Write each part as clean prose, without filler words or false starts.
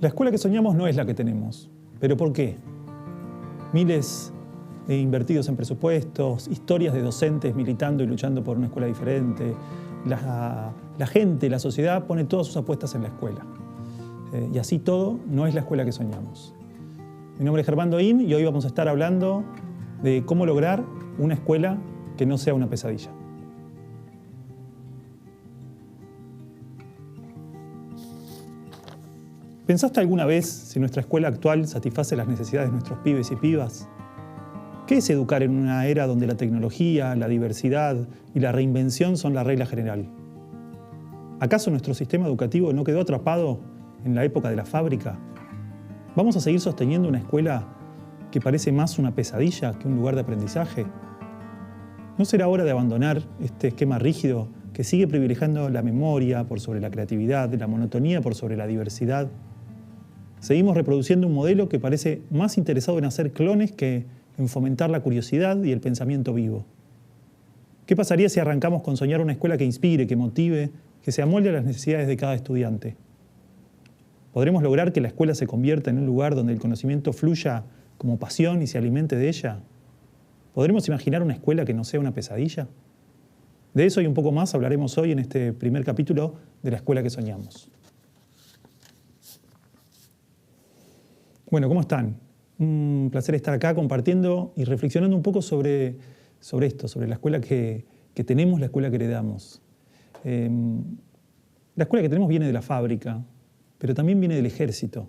La escuela que soñamos no es la que tenemos. ¿Pero por qué? Miles invertidos en presupuestos, historias de docentes militando y luchando por una escuela diferente. La gente, la sociedad pone todas sus apuestas en la escuela. Y así todo no es la escuela que soñamos. Mi nombre es Germán Doín y hoy vamos a estar hablando de cómo lograr una escuela que no sea una pesadilla. ¿Pensaste alguna vez si nuestra escuela actual satisface las necesidades de nuestros pibes y pibas? ¿Qué es educar en una era donde la tecnología, la diversidad y la reinvención son la regla general? ¿Acaso nuestro sistema educativo no quedó atrapado en la época de la fábrica? ¿Vamos a seguir sosteniendo una escuela que parece más una pesadilla que un lugar de aprendizaje? ¿No será hora de abandonar este esquema rígido que sigue privilegiando la memoria por sobre la creatividad, la monotonía por sobre la diversidad? Seguimos reproduciendo un modelo que parece más interesado en hacer clones que en fomentar la curiosidad y el pensamiento vivo. ¿Qué pasaría si arrancamos con soñar una escuela que inspire, que motive, que se amolde a las necesidades de cada estudiante? ¿Podremos lograr que la escuela se convierta en un lugar donde el conocimiento fluya como pasión y se alimente de ella? ¿Podremos imaginar una escuela que no sea una pesadilla? De eso y un poco más hablaremos hoy en este primer capítulo de La Escuela que Soñamos. Bueno, ¿cómo están? Un placer estar acá compartiendo y reflexionando un poco sobre esto, sobre la escuela que tenemos, la escuela que heredamos. La escuela que tenemos viene de la fábrica, pero también viene del ejército.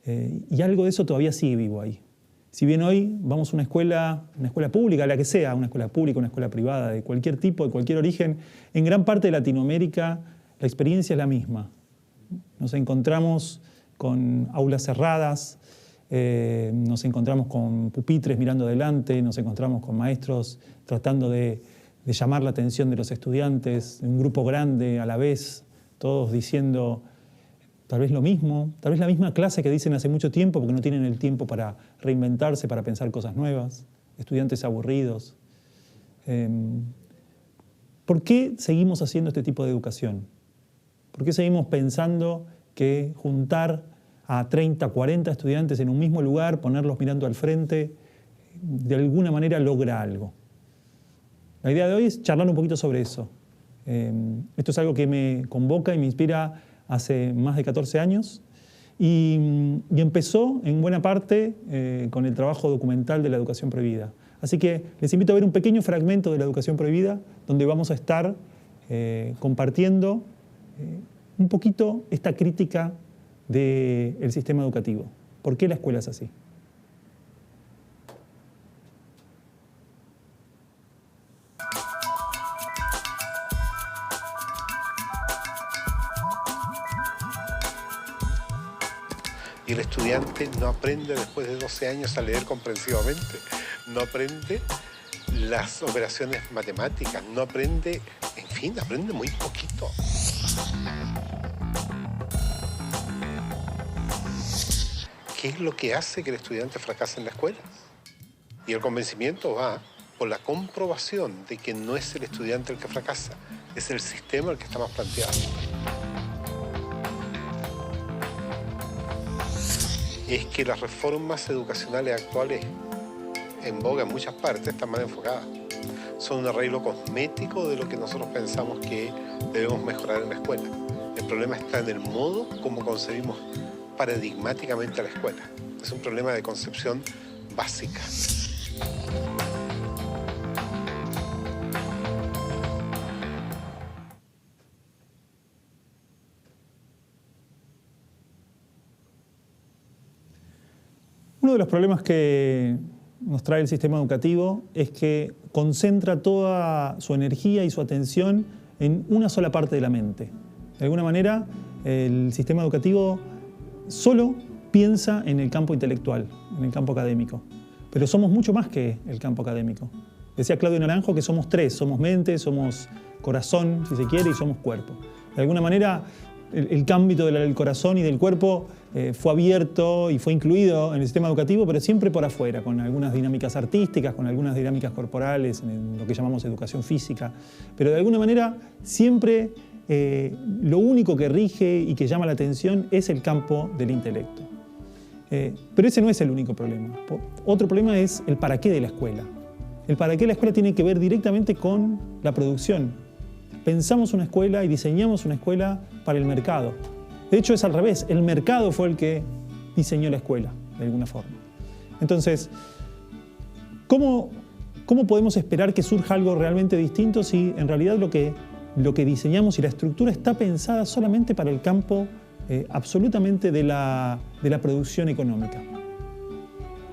Y algo de eso todavía sigue vivo ahí. Si bien hoy vamos a una escuela pública, la que sea, una escuela pública, una escuela privada, de cualquier tipo, de cualquier origen, en gran parte de Latinoamérica la experiencia es la misma. Nos encontramos con aulas cerradas, nos encontramos con pupitres mirando adelante, nos encontramos con maestros tratando de llamar la atención de los estudiantes, un grupo grande a la vez, todos diciendo tal vez lo mismo, tal vez la misma clase que dicen hace mucho tiempo porque no tienen el tiempo para reinventarse, para pensar cosas nuevas, estudiantes aburridos. ¿Por qué seguimos haciendo este tipo de educación? ¿Por qué seguimos pensando que juntar a 30, 40 estudiantes en un mismo lugar, ponerlos mirando al frente, de alguna manera logra algo? La idea de hoy es charlar un poquito sobre eso. Esto es algo que me convoca y me inspira hace más de 14 años y empezó en buena parte con el trabajo documental de la educación prohibida. Así que les invito a ver un pequeño fragmento de la educación prohibida donde vamos a estar compartiendo un poquito esta crítica del sistema educativo. ¿Por qué la escuela es así? Y el estudiante no aprende después de 12 años a leer comprensivamente, no aprende las operaciones matemáticas, no aprende, en fin, aprende muy poquito. ¿Qué es lo que hace que el estudiante fracase en la escuela? Y el convencimiento va por la comprobación de que no es el estudiante el que fracasa, es el sistema el que está más planteado. Es que las reformas educacionales actuales en boga en muchas partes están mal enfocadas. Son un arreglo cosmético de lo que nosotros pensamos que debemos mejorar en la escuela. El problema está en el modo como concebimos paradigmáticamente a la escuela. Es un problema de concepción básica. Uno de los problemas que nos trae el sistema educativo es que concentra toda su energía y su atención en una sola parte de la mente. De alguna manera, el sistema educativo solo piensa en el campo intelectual, en el campo académico. Pero somos mucho más que el campo académico. Decía Claudio Naranjo que somos tres, somos mente, somos corazón, si se quiere, y somos cuerpo. De alguna manera, el ámbito del corazón y del cuerpo fue abierto y fue incluido en el sistema educativo, pero siempre por afuera, con algunas dinámicas artísticas, con algunas dinámicas corporales, en lo que llamamos educación física. Pero de alguna manera siempre lo único que rige y que llama la atención es el campo del intelecto. Pero ese no es el único problema. Otro problema es el para qué de la escuela. El para qué de la escuela tiene que ver directamente con la producción. Pensamos una escuela y diseñamos una escuela para el mercado. De hecho, es al revés. El mercado fue el que diseñó la escuela, de alguna forma. Entonces, ¿cómo podemos esperar que surja algo realmente distinto si en realidad lo que diseñamos y la estructura está pensada solamente para el campo absolutamente de la producción económica?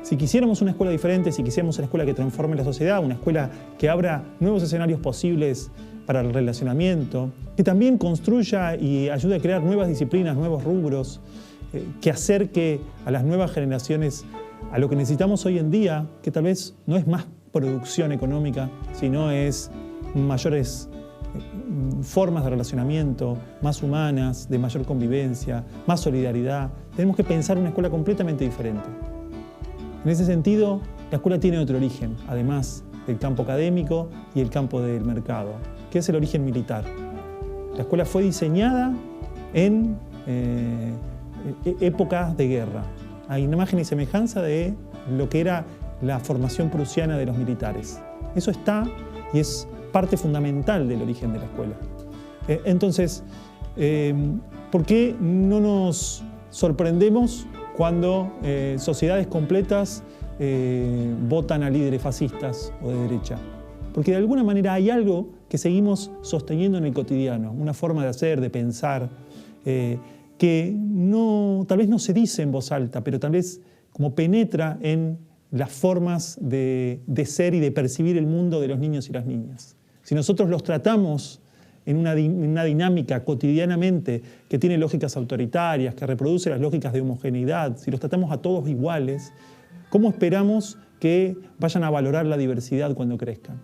Si quisiéramos una escuela diferente, si quisiéramos una escuela que transforme la sociedad, una escuela que abra nuevos escenarios posibles para el relacionamiento, que también construya y ayude a crear nuevas disciplinas, nuevos rubros, que acerque a las nuevas generaciones a lo que necesitamos hoy en día, que tal vez no es más producción económica, sino es mayores formas de relacionamiento, más humanas, de mayor convivencia, más solidaridad. Tenemos que pensar una escuela completamente diferente. En ese sentido, la escuela tiene otro origen, además del campo académico y el campo del mercado, que es el origen militar. La escuela fue diseñada en épocas de guerra. Hay imagen y semejanza de lo que era la formación prusiana de los militares. Eso está y es parte fundamental del origen de la escuela. Entonces, ¿por qué no nos sorprendemos cuando sociedades completas votan a líderes fascistas o de derecha? Porque de alguna manera hay algo que seguimos sosteniendo en el cotidiano, una forma de hacer, de pensar, que tal vez no se dice en voz alta, pero tal vez como penetra en las formas de ser y de percibir el mundo de los niños y las niñas. Si nosotros los tratamos en una dinámica cotidianamente que tiene lógicas autoritarias, que reproduce las lógicas de homogeneidad, si los tratamos a todos iguales, ¿cómo esperamos que vayan a valorar la diversidad cuando crezcan?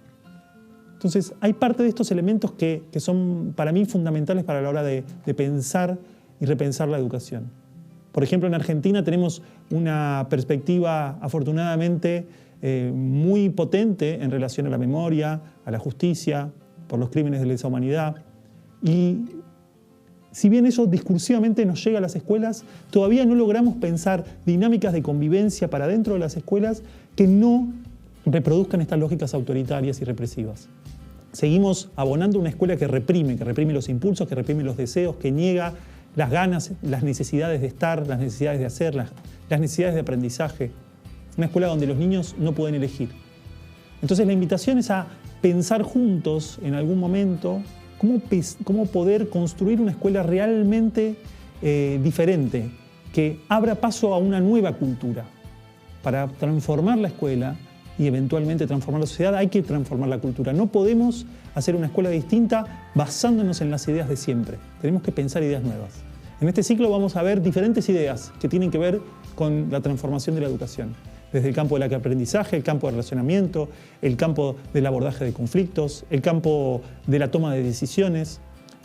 Entonces, hay parte de estos elementos que son para mí fundamentales para la hora de pensar y repensar la educación. Por ejemplo, en Argentina tenemos una perspectiva, afortunadamente, muy potente en relación a la memoria, a la justicia, por los crímenes de lesa humanidad. Y si bien eso discursivamente nos llega a las escuelas, todavía no logramos pensar dinámicas de convivencia para dentro de las escuelas que no reproduzcan estas lógicas autoritarias y represivas. Seguimos abonando una escuela que reprime los impulsos, que reprime los deseos, que niega las ganas, las necesidades de estar, las necesidades de hacer, las necesidades de aprendizaje. Una escuela donde los niños no pueden elegir. Entonces la invitación es a pensar juntos en algún momento cómo poder construir una escuela realmente diferente, que abra paso a una nueva cultura. Para transformar la escuela y eventualmente transformar la sociedad, hay que transformar la cultura. No podemos hacer una escuela distinta basándonos en las ideas de siempre. Tenemos que pensar ideas nuevas. En este ciclo vamos a ver diferentes ideas que tienen que ver con la transformación de la educación. Desde el campo del aprendizaje, el campo del relacionamiento, el campo del abordaje de conflictos, el campo de la toma de decisiones.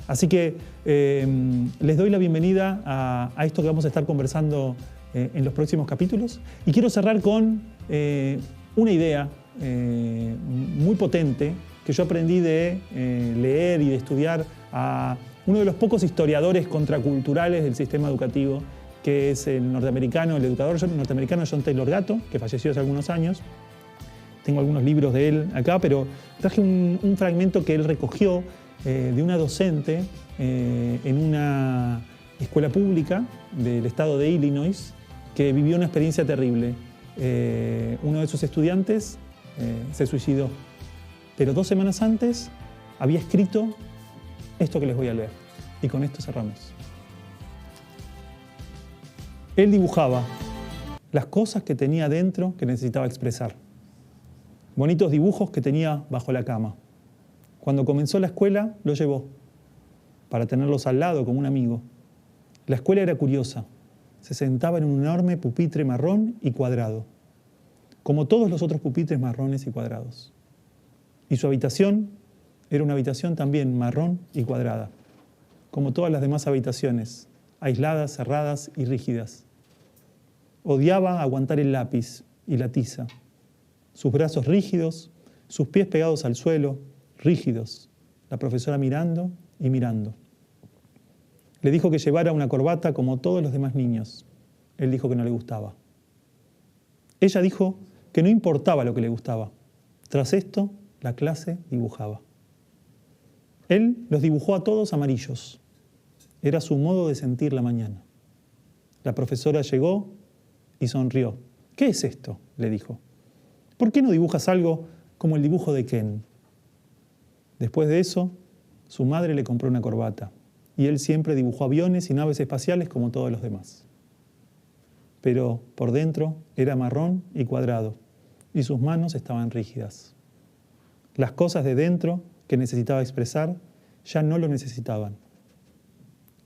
Así que les doy la bienvenida a esto que vamos a estar conversando en los próximos capítulos. Y quiero cerrar con una idea muy potente que yo aprendí de leer y de estudiar a uno de los pocos historiadores contraculturales del sistema educativo, que es el educador norteamericano John Taylor Gatto, que falleció hace algunos años. Tengo algunos libros de él acá, pero traje un fragmento que él recogió de una docente en una escuela pública del estado de Illinois, que vivió una experiencia terrible. Uno de sus estudiantes se suicidó, pero 2 semanas antes había escrito esto que les voy a leer. Y con esto cerramos. Él dibujaba las cosas que tenía dentro que necesitaba expresar. Bonitos dibujos que tenía bajo la cama. Cuando comenzó la escuela, los llevó para tenerlos al lado como un amigo. La escuela era curiosa. Se sentaba en un enorme pupitre marrón y cuadrado, como todos los otros pupitres marrones y cuadrados. Y su habitación era una habitación también marrón y cuadrada, como todas las demás habitaciones, aisladas, cerradas y rígidas. Odiaba aguantar el lápiz y la tiza, sus brazos rígidos, sus pies pegados al suelo, rígidos, la profesora mirando y mirando. Le dijo que llevara una corbata como todos los demás niños. Él dijo que no le gustaba. Ella dijo que no importaba lo que le gustaba. Tras esto, la clase dibujaba. Él los dibujó a todos amarillos. Era su modo de sentir la mañana. La profesora llegó y sonrió. ¿Qué es esto?, le dijo. ¿Por qué no dibujas algo como el dibujo de Ken? Después de eso, su madre le compró una corbata y él siempre dibujó aviones y naves espaciales como todos los demás. Pero por dentro era marrón y cuadrado y sus manos estaban rígidas. Las cosas de dentro que necesitaba expresar ya no lo necesitaban.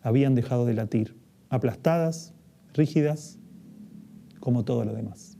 Habían dejado de latir, aplastadas, rígidas, como todo lo demás.